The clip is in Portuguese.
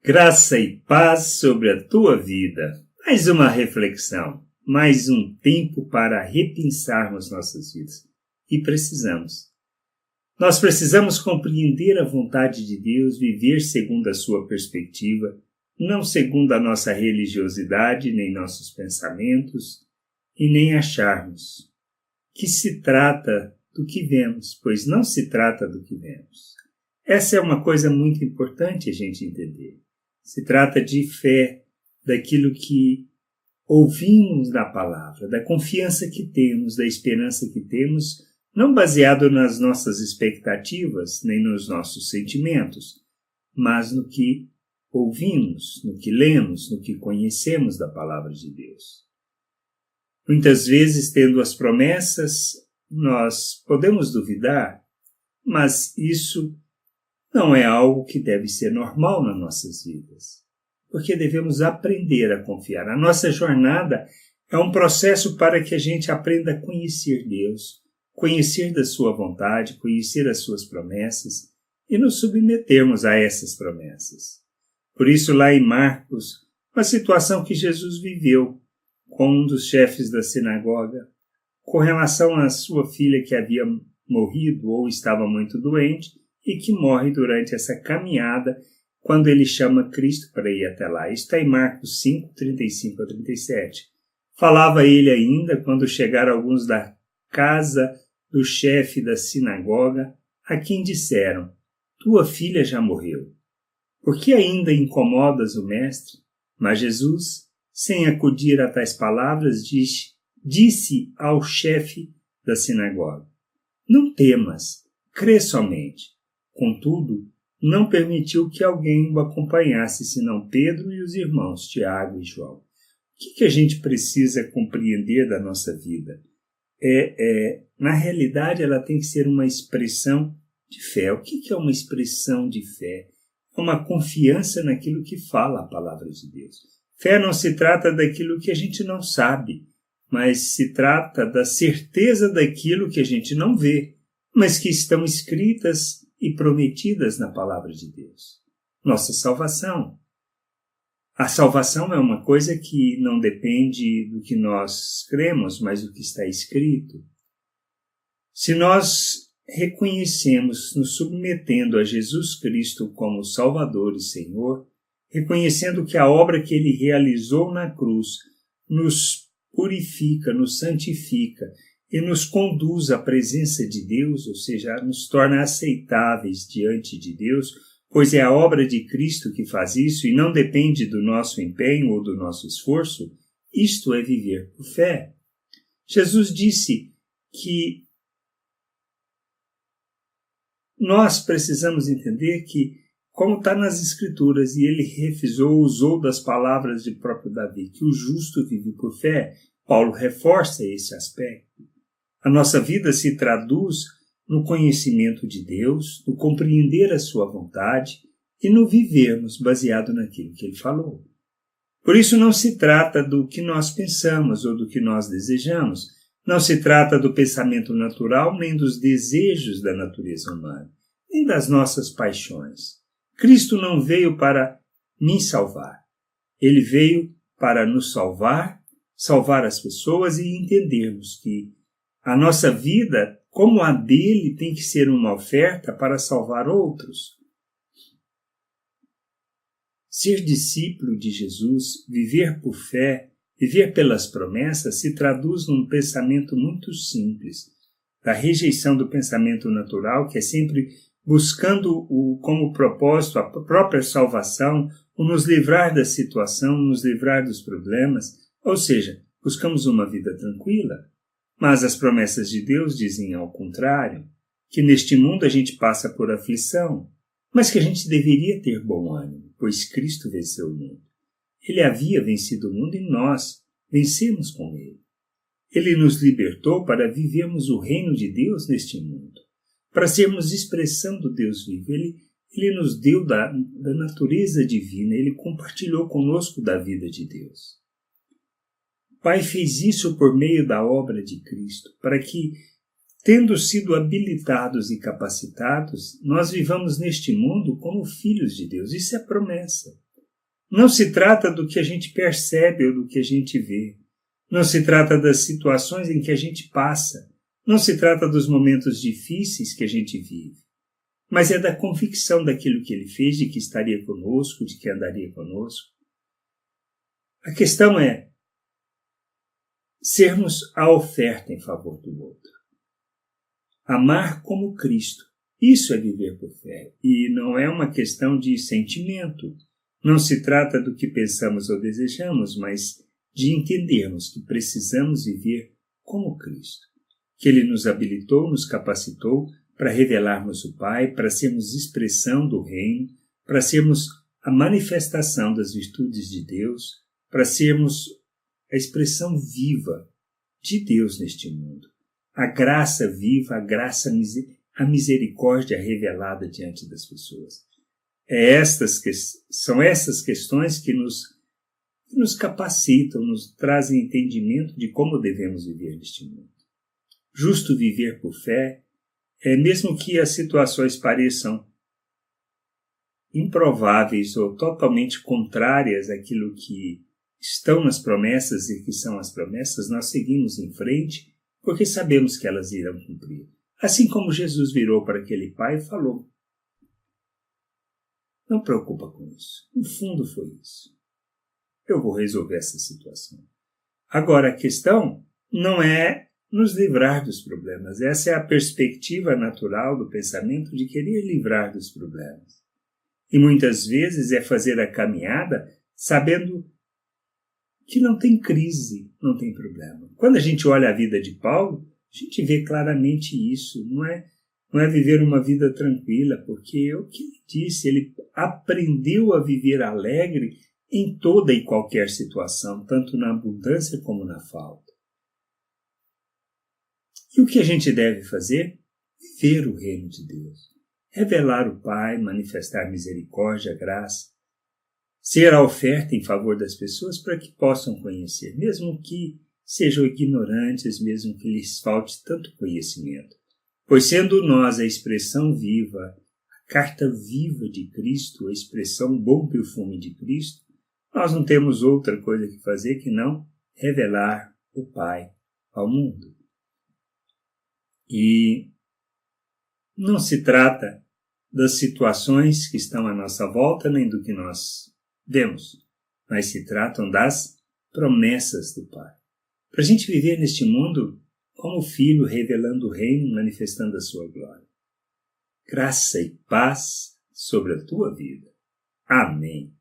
Graça e paz sobre a tua vida. Mais uma reflexão, mais um tempo para repensarmos nossas vidas. E precisamos. Nós precisamos compreender a vontade de Deus, viver segundo a sua perspectiva, não segundo a nossa religiosidade, nem nossos pensamentos, e nem acharmos que se trata do que vemos, pois não se trata do que vemos. Essa é uma coisa muito importante a gente entender. Se trata de fé, daquilo que ouvimos da palavra, da confiança que temos, da esperança que temos, não baseado nas nossas expectativas, nem nos nossos sentimentos, mas no que ouvimos, no que lemos, no que conhecemos da palavra de Deus. Muitas vezes, tendo as promessas, nós podemos duvidar, mas isso não é algo que deve ser normal nas nossas vidas, porque devemos aprender a confiar. A nossa jornada é um processo para que a gente aprenda a conhecer Deus, conhecer da sua vontade, conhecer as suas promessas e nos submetermos a essas promessas. Por isso, lá em Marcos, uma situação que Jesus viveu com um dos chefes da sinagoga, com relação à sua filha que havia morrido ou estava muito doente, e que morre durante essa caminhada quando ele chama Cristo para ir até lá. Isso está em Marcos 5, 35 a 37. Falava ele ainda quando chegaram alguns da casa do chefe da sinagoga, a quem disseram: tua filha já morreu. Por que ainda incomodas o mestre? Mas Jesus, sem acudir a tais palavras, disse ao chefe da sinagoga: não temas, crê somente. Contudo, não permitiu que alguém o acompanhasse, senão Pedro e os irmãos Tiago e João. O que a gente precisa compreender da nossa vida? Na realidade, ela tem que ser uma expressão de fé. O que é uma expressão de fé? É uma confiança naquilo que fala a palavra de Deus. Fé não se trata daquilo que a gente não sabe, mas se trata da certeza daquilo que a gente não vê, mas que estão escritas e prometidas na palavra de Deus. Nossa salvação. A salvação é uma coisa que não depende do que nós cremos, mas do que está escrito. Se nós reconhecemos, nos submetendo a Jesus Cristo como Salvador e Senhor, reconhecendo que a obra que Ele realizou na cruz nos purifica, nos santifica, e nos conduz à presença de Deus, ou seja, nos torna aceitáveis diante de Deus, pois é a obra de Cristo que faz isso e não depende do nosso empenho ou do nosso esforço. Isto é viver por fé. Jesus disse que nós precisamos entender que, como está nas Escrituras, e ele usou das palavras de próprio Davi, que o justo vive por fé, Paulo reforça esse aspecto. A nossa vida se traduz no conhecimento de Deus, no compreender a sua vontade e no vivermos baseado naquilo que Ele falou. Por isso não se trata do que nós pensamos ou do que nós desejamos, não se trata do pensamento natural nem dos desejos da natureza humana, nem das nossas paixões. Cristo não veio para me salvar. Ele veio para nos salvar, salvar as pessoas e entendermos que a nossa vida, como a dele, tem que ser uma oferta para salvar outros. Ser discípulo de Jesus, viver por fé, viver pelas promessas, se traduz num pensamento muito simples, da rejeição do pensamento natural, que é sempre buscando como propósito a própria salvação, o nos livrar da situação, nos livrar dos problemas, ou seja, buscamos uma vida tranquila. Mas as promessas de Deus dizem ao contrário, que neste mundo a gente passa por aflição, mas que a gente deveria ter bom ânimo, pois Cristo venceu o mundo. Ele havia vencido o mundo e nós vencemos com ele. Ele nos libertou para vivermos o reino de Deus neste mundo, para sermos expressão do Deus vivo. Ele nos deu da natureza divina, ele compartilhou conosco da vida de Deus. O Pai fez isso por meio da obra de Cristo, para que, tendo sido habilitados e capacitados, nós vivamos neste mundo como filhos de Deus. Isso é promessa. Não se trata do que a gente percebe ou do que a gente vê. Não se trata das situações em que a gente passa. Não se trata dos momentos difíceis que a gente vive. Mas é da convicção daquilo que ele fez, de que estaria conosco, de que andaria conosco. A questão é sermos a oferta em favor do outro. Amar como Cristo. Isso é viver por fé. E não é uma questão de sentimento. Não se trata do que pensamos ou desejamos, mas de entendermos que precisamos viver como Cristo. Que Ele nos habilitou, nos capacitou para revelarmos o Pai, para sermos expressão do Reino, para sermos a manifestação das virtudes de Deus, para sermos a expressão viva de Deus neste mundo. A graça viva, a misericórdia revelada diante das pessoas. São essas questões que nos capacitam, nos trazem entendimento de como devemos viver neste mundo. Justo viver por fé mesmo que as situações pareçam improváveis ou totalmente contrárias àquilo que estão nas promessas e que são as promessas, nós seguimos em frente porque sabemos que elas irão cumprir. Assim como Jesus virou para aquele pai e falou: não preocupa com isso. No fundo foi isso. Eu vou resolver essa situação. Agora, a questão não é nos livrar dos problemas. Essa é a perspectiva natural do pensamento de querer livrar dos problemas. E muitas vezes é fazer a caminhada sabendo que não tem crise, não tem problema. Quando a gente olha a vida de Paulo, a gente vê claramente isso. Não é viver uma vida tranquila, porque é o que ele disse, ele aprendeu a viver alegre em toda e qualquer situação, tanto na abundância como na falta. E o que a gente deve fazer? Viver o reino de Deus. Revelar o Pai, manifestar misericórdia, graça. Ser a oferta em favor das pessoas para que possam conhecer, mesmo que sejam ignorantes, mesmo que lhes falte tanto conhecimento. Pois sendo nós a expressão viva, a carta viva de Cristo, a expressão bom perfume de Cristo, nós não temos outra coisa que fazer que não revelar o Pai ao mundo. E não se trata das situações que estão à nossa volta, nem do que nós vemos, mas se tratam das promessas do Pai. Para a gente viver neste mundo como filho, revelando o reino, manifestando a sua glória. Graça e paz sobre a tua vida. Amém.